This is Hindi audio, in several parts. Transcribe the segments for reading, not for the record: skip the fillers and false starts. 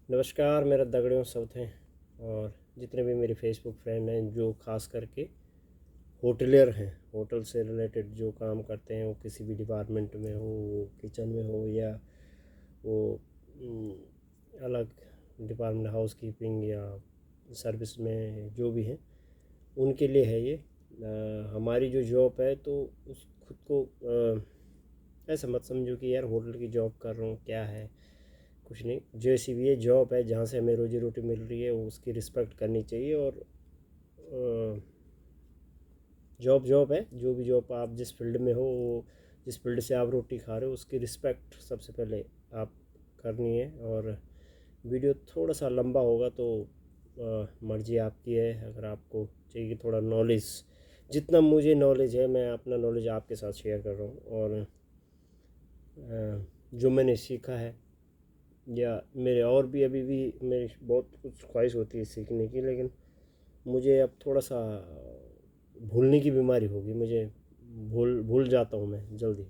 नमस्कार मेरा दगड़ियों सब थे और जितने भी मेरे फेसबुक फ्रेंड हैं जो ख़ास करके होटलियर हैं, होटल से रिलेटेड जो काम करते हैं, वो किसी भी डिपार्टमेंट में हो, वो किचन में हो या वो अलग डिपार्टमेंट हाउस कीपिंग या सर्विस में जो भी हैं, उनके लिए है ये। हमारी जो जॉब है तो उस खुद को ऐसा मत समझो कि यार होटल की जॉब कर रहा हूँ, क्या है, कुछ नहीं। जैसी भी ये जॉब है जहाँ से हमें रोजी रोटी मिल रही है, वो उसकी रिस्पेक्ट करनी चाहिए। और जॉब जॉब है, जो भी जॉब आप जिस फील्ड में हो, वो जिस फील्ड से आप रोटी खा रहे हो उसकी रिस्पेक्ट सबसे पहले आप करनी है। और वीडियो थोड़ा सा लंबा होगा तो मर्ज़ी आपकी है। अगर आपको चाहिए कि थोड़ा नॉलेज, जितना मुझे नॉलेज है मैं अपना नॉलेज आपके साथ शेयर कर रहा हूँ। और जो मैंने सीखा है, या मेरे और भी अभी भी मेरी बहुत कुछ ख्वाहिश होती है सीखने की, लेकिन मुझे अब थोड़ा सा भूलने की बीमारी होगी, मुझे भूल भूल जाता हूँ मैं जल्दी।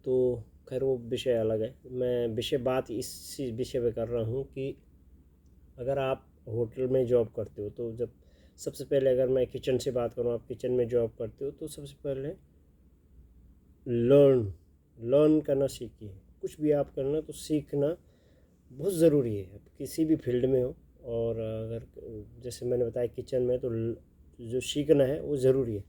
तो खैर वो विषय अलग है। मैं बात इसी विषय पे कर रहा हूँ कि अगर आप होटल में जॉब करते हो तो जब सबसे पहले, अगर मैं किचन से बात करूँ, आप किचन में जॉब करते हो तो सबसे पहले लर्न लर्न करना सीखिए। कुछ भी आप करना तो सीखना बहुत ज़रूरी है, अब किसी भी फील्ड में हो। और अगर जैसे मैंने बताया किचन में, तो जो सीखना है वो ज़रूरी है।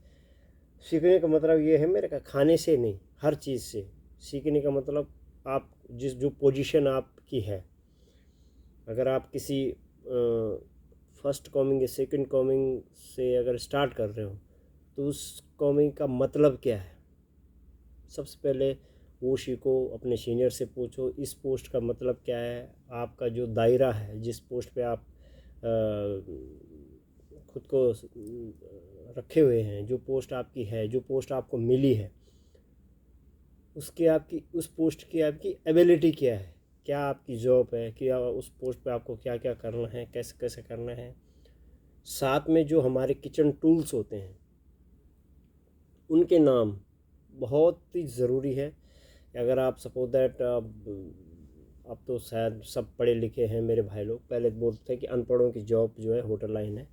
सीखने का मतलब ये है मेरे का, खाने से नहीं, हर चीज़ से सीखने का मतलब, आप जिस जो पोजीशन आपकी है, अगर आप किसी फर्स्ट कॉमिंग या सेकंड कॉमिंग से अगर स्टार्ट कर रहे हो, तो उस कॉमिंग का मतलब क्या है, सबसे पहले वो सीखो। अपने सीनियर से पूछो इस पोस्ट का मतलब क्या है। आपका जो दायरा है, जिस पोस्ट पे आप खुद को रखे हुए हैं, जो पोस्ट आपकी है, जो पोस्ट आपको मिली है, उसकी आपकी उस पोस्ट की आपकी एबिलिटी क्या है, क्या आपकी जॉब है, कि उस पोस्ट पे आपको क्या क्या करना है, कैसे कैसे करना है। साथ में जो हमारे किचन टूल्स होते हैं, उनके नाम बहुत ही ज़रूरी है। अगर आप सपोज दैट, अब तो शायद सब पढ़े लिखे हैं मेरे भाई लोग, पहले बोलते थे कि अनपढ़ों की जॉब जो है होटल लाइन है,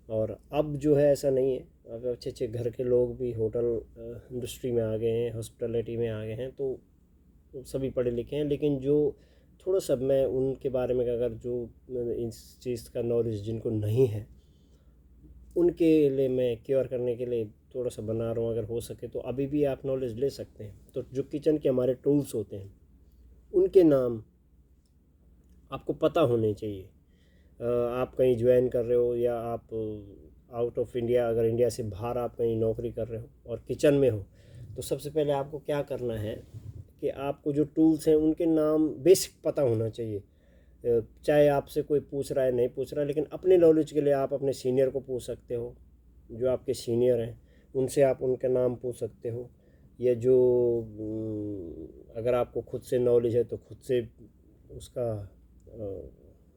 और अब जो है ऐसा नहीं है। अब अच्छे अच्छे घर के लोग भी होटल इंडस्ट्री में आ गए हैं, हॉस्पिटलिटी में आ गए हैं, तो सभी पढ़े लिखे हैं। लेकिन जो थोड़ा सा मैं उनके बारे में, अगर जो इस चीज़ का नॉलेज जिनको नहीं है, उनके लिए मैं क्योर करने के लिए थोड़ा सा बना रहा हूँ। अगर हो सके तो अभी भी आप नॉलेज ले सकते हैं। तो जो किचन के हमारे टूल्स होते हैं, उनके नाम आपको पता होने चाहिए। आप कहीं ज्वाइन कर रहे हो, या आप आउट ऑफ इंडिया, अगर इंडिया से बाहर आप कहीं नौकरी कर रहे हो और किचन में हो, तो सबसे पहले आपको क्या करना है कि आपको जो टूल्स हैं उनके नाम बेसिक पता होना चाहिए। चाहे आपसे कोई पूछ रहा है नहीं पूछ रहा है, लेकिन अपने नॉलेज के लिए आप अपने सीनियर को पूछ सकते हो। जो आपके सीनियर हैं उनसे आप उनका नाम पूछ सकते हो। या जो अगर आपको खुद से नॉलेज है तो खुद से उसका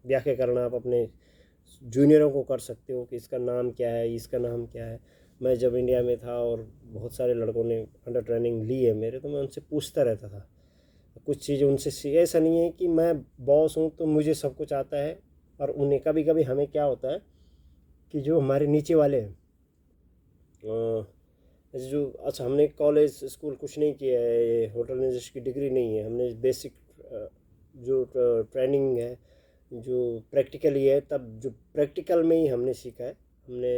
व्याख्या करना आप अपने जूनियरों को कर सकते हो कि इसका नाम क्या है, इसका नाम क्या है। मैं जब इंडिया में था और बहुत सारे लड़कों ने अंडर ट्रेनिंग ली है मेरे, तो मैं उनसे पूछता रहता था कुछ चीज़ उनसे ऐसा नहीं है कि मैं बॉस हूँ तो मुझे सब कुछ आता है। और उन्हें कभी कभी हमें क्या होता है कि जो हमारे नीचे वाले हैं, जैसे जो, अच्छा हमने कॉलेज स्कूल कुछ नहीं किया है, होटल इंडस्ट्री की डिग्री नहीं है, हमने बेसिक जो ट्रेनिंग है, जो प्रैक्टिकली है, तब जो प्रैक्टिकल में ही हमने सीखा है। हमने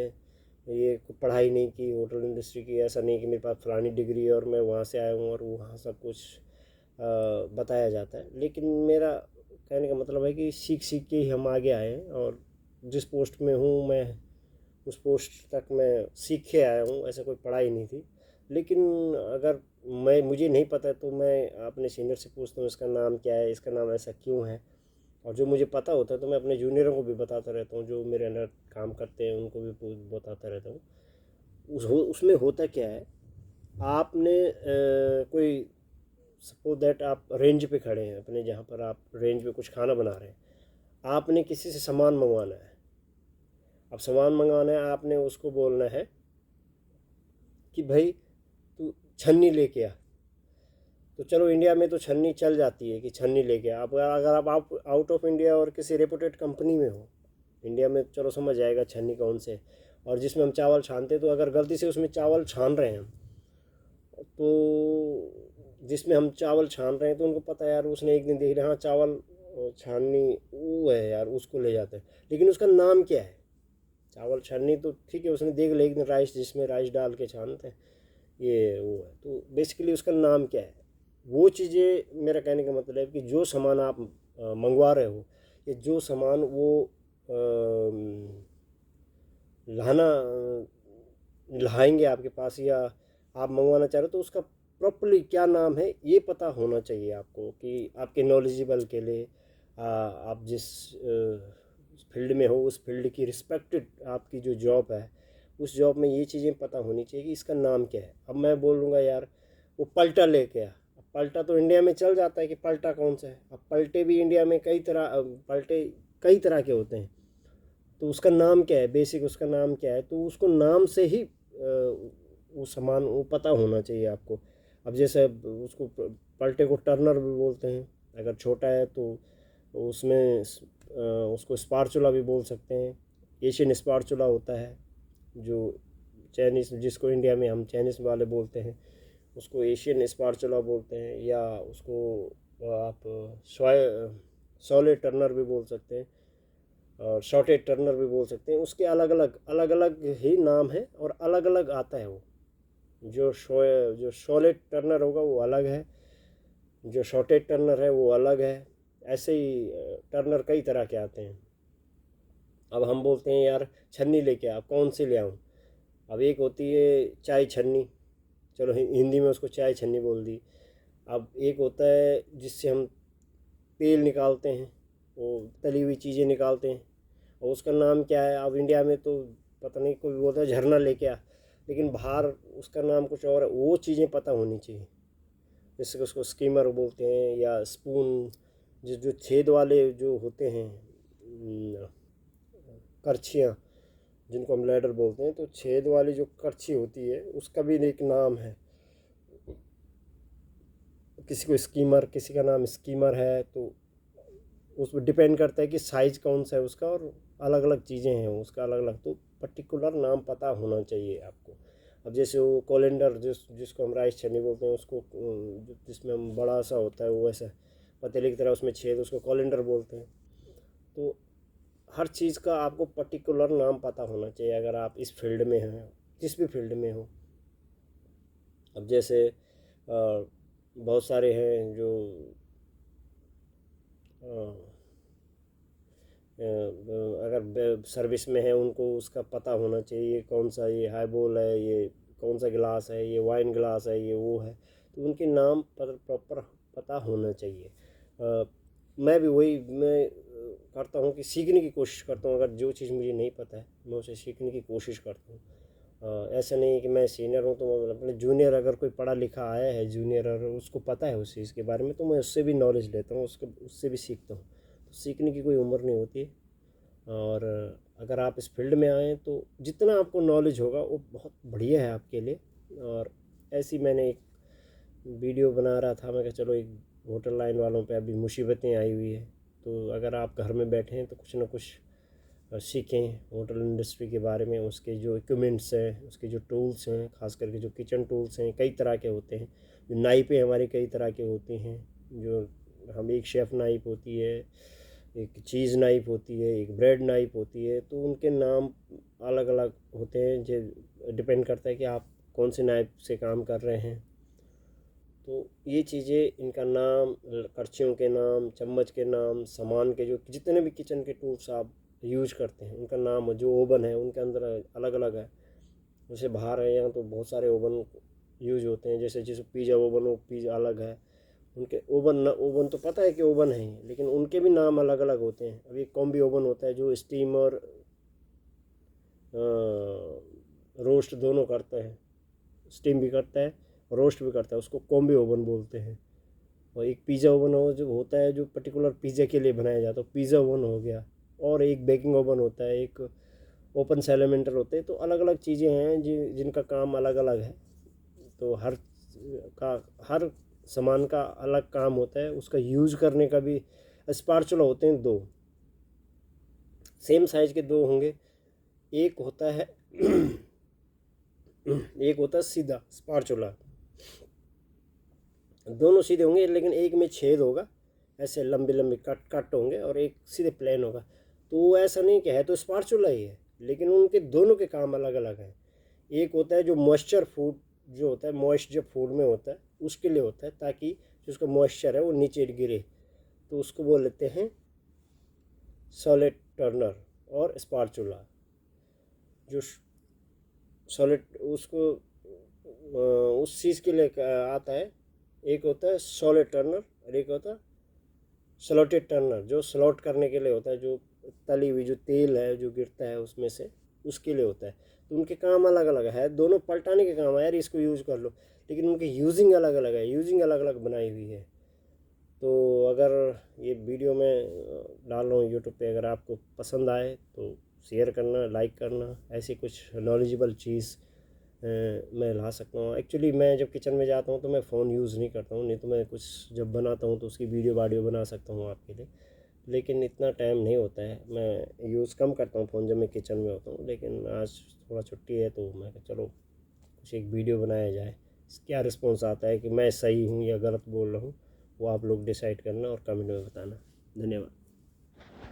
ये पढ़ाई नहीं की होटल इंडस्ट्री की। ऐसा नहीं कि मेरे पास फलानी डिग्री है और मैं वहाँ से आया हूँ और वहाँ सब कुछ बताया जाता है। लेकिन मेरा कहने का मतलब है कि सीख सीख के ही हम आगे आए हैं, और जिस पोस्ट में हूँ मैं, उस पोस्ट तक मैं सीख के आया हूँ, ऐसा कोई पढ़ाई नहीं थी। लेकिन अगर मुझे नहीं पता तो मैं अपने सीनियर से पूछता हूँ इसका नाम क्या है, इसका नाम ऐसा क्यों है। और जो मुझे पता होता है तो मैं अपने जूनियरों को भी बताता रहता हूँ, जो मेरे अंडर काम करते हैं उनको भी बताता रहता हूँ। उसमें होता क्या है, आपने कोई सपोज दैट आप रेंज पे खड़े हैं, अपने जहाँ पर आप रेंज पे कुछ खाना बना रहे हैं, आपने किसी से सामान मंगवाना है। अब सामान मंगवाना है, आपने उसको बोलना है कि भाई तू छन्नी लेके आ। तो चलो इंडिया में तो छन्नी चल जाती है कि छन्नी लेके आप, अगर आप आउट ऑफ इंडिया और किसी रेपुटेड कंपनी में हो, इंडिया में चलो समझ जाएगा छन्नी कौन से, और जिसमें हम चावल छानते, तो अगर गलती से उसमें चावल छान रहे हैं, तो जिसमें हम चावल छान रहे हैं तो उनको पता है यार, उसने एक दिन देख लिया हाँ चावल छाननी वो है यार, उसको ले जाते हैं, लेकिन उसका नाम क्या है। चावल छाननी तो ठीक है, उसने देख लिया एक दिन राइस, जिसमें राइस डाल के छानते हैं, ये वो है, तो बेसिकली उसका नाम क्या है। वो चीज़ें, मेरा कहने का मतलब है कि जो सामान आप मंगवा रहे हो, या जो सामान वो लाना लाएंगे आपके पास, या आप मंगवाना चाह रहे हो, तो उसका प्रॉपरली क्या नाम है ये पता होना चाहिए आपको, कि आपके नॉलेजेबल के लिए आप जिस फील्ड में हो, उस फील्ड की रिस्पेक्टेड आपकी जो जॉब है, उस जॉब में ये चीज़ें पता होनी चाहिए कि इसका नाम क्या है। अब मैं बोलूँगा यार वो पलटा लेके आ, अब पलटा तो इंडिया में चल जाता है कि पलटा कौन सा है। अब पलटे भी इंडिया में कई तरह, पलटे कई तरह के होते हैं, तो उसका नाम क्या है, बेसिक उसका नाम क्या है, तो उसको नाम से ही वो सामान वो पता होना चाहिए आपको। अब जैसे उसको पलटे को टर्नर भी बोलते हैं, अगर छोटा है तो उसमें उसको स्पार्चुला भी बोल सकते हैं। एशियन स्पार्चुला होता है जो चाइनीज़, जिसको इंडिया में हम चाइनीज़ वाले बोलते हैं, उसको एशियन स्पार्चुला बोलते हैं, या उसको आप सॉले टर्नर भी बोल सकते हैं, और शॉर्टेड टर्नर भी बोल सकते हैं। उसके अलग अलग ही नाम है, और अलग अलग आता है वो। जो शॉर्टेड टर्नर होगा वो अलग है, जो शॉर्टेड टर्नर है वो अलग है। ऐसे ही टर्नर कई तरह के आते हैं। अब हम बोलते हैं यार छन्नी लेके आ, कौन सी ले आऊँ। अब एक होती है चाय छन्नी, चलो हिंदी में उसको चाय छन्नी बोल दी। अब एक होता है जिससे हम तेल निकालते हैं, वो तली हुई चीज़ें निकालते हैं, और उसका नाम क्या है। अब इंडिया में तो पता नहीं, कोई बोलता है झरना लेके आ, लेकिन बाहर उसका नाम कुछ और है। वो चीज़ें पता होनी चाहिए, जैसे कि उसको स्कीमर बोलते हैं, या स्पून, जो छेद वाले जो होते हैं, करछियाँ जिनको हम लैडर बोलते हैं, तो छेद वाली जो करछी होती है उसका भी एक नाम है। किसी को स्कीमर, किसी का नाम स्कीमर है, तो उस पर डिपेंड करता है कि साइज़ कौन सा है उसका, और अलग अलग चीज़ें हैं उसका अलग अलग, तो पर्टिकुलर नाम पता होना चाहिए आपको। अब जैसे वो कोलेंडर जिसको हम राइस छन्नी बोलते हैं, उसको जिसमें हम बड़ा सा होता है वो वैसा पतीले की तरह उसमें छेद, उसको कोलेंडर बोलते हैं। तो हर चीज़ का आपको पर्टिकुलर नाम पता होना चाहिए अगर आप इस फील्ड में हैं, जिस भी फील्ड में हो। अब जैसे बहुत सारे हैं जो अगर सर्विस में है, उनको उसका पता होना चाहिए कौन सा ये हाई बॉल है, ये कौन सा गिलास है, ये वाइन गिलास है, ये वो है, तो उनके नाम पर प्रॉपर पता होना चाहिए। मैं भी वही मैं करता हूँ कि सीखने की कोशिश करता हूँ। अगर जो चीज़ मुझे नहीं पता है मैं उसे सीखने की कोशिश करता हूँ। ऐसा नहीं है कि मैं सीनियर हूँ तो अपने जूनियर, अगर कोई पढ़ा लिखा आया है जूनियर और उसको पता है उस चीज़ के बारे में, तो मैं उससे भी नॉलेज लेता हूँ, उससे भी सीखता हूँ। तो सीखने की कोई उम्र नहीं होती है। और अगर आप इस फील्ड में आएँ तो जितना आपको नॉलेज होगा वो बहुत बढ़िया है आपके लिए। और ऐसी मैंने एक वीडियो बना रहा था, मैं कहा चलो एक होटल लाइन वालों पे अभी मुसीबतें आई हुई है, तो अगर आप घर में बैठे हैं तो कुछ ना कुछ सीखें होटल इंडस्ट्री के बारे में। उसके जो इक्विपमेंट्स हैं, उसके जो टूल्स हैं, ख़ास करके जो किचन टूल्स हैं कई तरह के होते हैं। जो नाइफ़ें हमारी कई तरह की होती हैं, जो हम एक शेफ़ नाइफ़ होती है, एक चीज़ नाइफ़ होती है, एक ब्रेड नाइफ़ होती है, तो उनके नाम अलग अलग होते हैं। जो डिपेंड करता है कि आप कौन से नाइफ़ से काम कर रहे हैं। तो ये चीज़ें, इनका नाम, करछियों के नाम, चम्मच के नाम, सामान के जो जितने भी किचन के टूल्स आप यूज करते हैं उनका नाम, जो ओवन है उनके अंदर अलग अलग है। जैसे बाहर है यहाँ तो बहुत सारे ओवन यूज होते हैं, जैसे पिज़्ज़ा ओवन हो, पिज़्ज़ा अलग है उनके ओवन। ओवन तो पता है कि ओवन है, लेकिन उनके भी नाम अलग अलग होते हैं। अभी कॉम्बी ओवन होता है जो स्टीम और रोस्ट दोनों करता है, स्टीम भी करता है रोस्ट भी करता है, उसको कॉम्बी ओवन बोलते हैं। और एक पिज़्ज़ा ओवन हो जो होता है जो पर्टिकुलर पिज़्ज़ा के लिए बनाया जाता है, पिज़्ज़ा ओवन हो गया। और एक बेकिंग ओवन होता है, एक ओपन सैलेमेंटर होते हैं। तो अलग अलग चीज़ें हैं जिनका काम अलग अलग है। तो हर सामान का अलग काम होता है, उसका यूज़ करने का भी। स्पार्चुला होते हैं दो, सेम साइज़ के दो होंगे। एक होता है एक होता है सीधा स्पार्चुला, दोनों सीधे होंगे लेकिन एक में छेद होगा, ऐसे लंबे लंबे कट कट होंगे, और एक सीधे प्लेन होगा। तो ऐसा नहीं कि है तो स्पार्चुला ही है, लेकिन उनके दोनों के काम अलग अलग हैं। एक होता है जो मॉइस्चर फूड जो होता है, मॉइस्ट जब फूड में होता है उसके लिए होता है, ताकि जो उसका मॉइस्चर है वो नीचे गिरे, तो उसको बोल लेते हैं सॉलिड टर्नर और स्पार्चुला। जो सॉलिड उसको उस चीज़ के लिए आता है, एक होता है सॉलिड टर्नर और एक होता है स्लॉटेड टर्नर, जो स्लॉट करने के लिए होता है, जो तली हुई जो तेल है जो गिरता है उसमें से, उसके लिए होता है। तो उनके काम अलग अलग है, दोनों पलटाने के काम है यार, इसको यूज़ कर लो, लेकिन उनकी यूजिंग अलग अलग है, यूजिंग अलग अलग बनाई हुई है। तो अगर ये वीडियो मैं डाल रहा हूँ यूट्यूब पे, अगर आपको पसंद आए तो शेयर करना, लाइक करना। ऐसी कुछ नॉलेजेबल चीज़ मैं ला सकता हूँ। एक्चुअली मैं जब किचन में जाता हूँ तो मैं फ़ोन यूज़ नहीं करता हूँ, नहीं तो मैं कुछ जब बनाता हूँ तो उसकी वीडियो बना सकता हूँ आपके लिए, लेकिन इतना टाइम नहीं होता है। मैं यूज़ कम करता हूँ फ़ोन जब मैं किचन में होता हूँ, लेकिन आज थोड़ा छुट्टी है तो मैं चलो कुछ एक वीडियो बनाया जाए। क्या रिस्पॉन्स आता है कि मैं सही हूँ या गलत बोल रहा हूँ, वो आप लोग डिसाइड करना और कमेंट में बताना। धन्यवाद।